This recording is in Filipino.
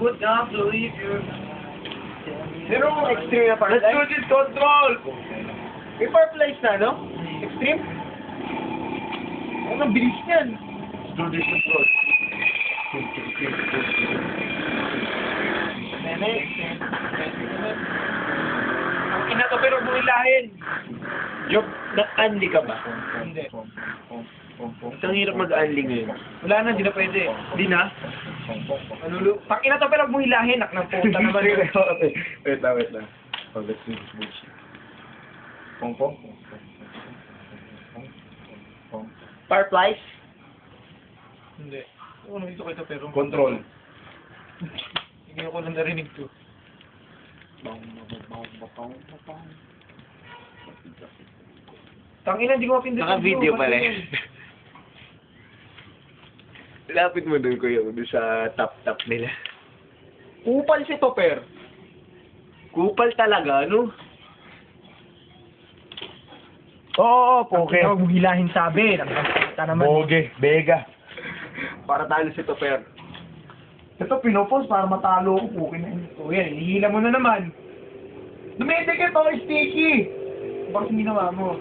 would not believe you. Meron mong extreme na Let's do Fireflies? this control! May Fireflies na, no? Extreme? Ang bilis niyan. Let's do this control. Ang ina to, pero bumilahin. Joke, nag-unli ka ba? Hindi. Ang hirap mag-unli ngayon. Wala na, hindi na pwede. Hindi na? Pang ina to, pero bumilahin. Nak ng puta naman. Wait lang. Oh, let's do this bullshit. Pong. Fireflies? Hindi. Oo, nandito ko ito, pero... Control. Hindi ko lang narinig to. Tangina, hindi ko mapindot. Naka-video pala eh. Lapit mo dun, kuya, dun sa top nila. Kupal si Topper. Kupal talaga, no? Oo, poke. Huwag mo hilahin sabi. Nakakita naman. Boge, Bega. Para talo si Topper. Ito, pinopos para matalo ko, poke na yun. O yan, hihila mo na naman. Dumidikit ako, sticky. Bakit hindi naman mo?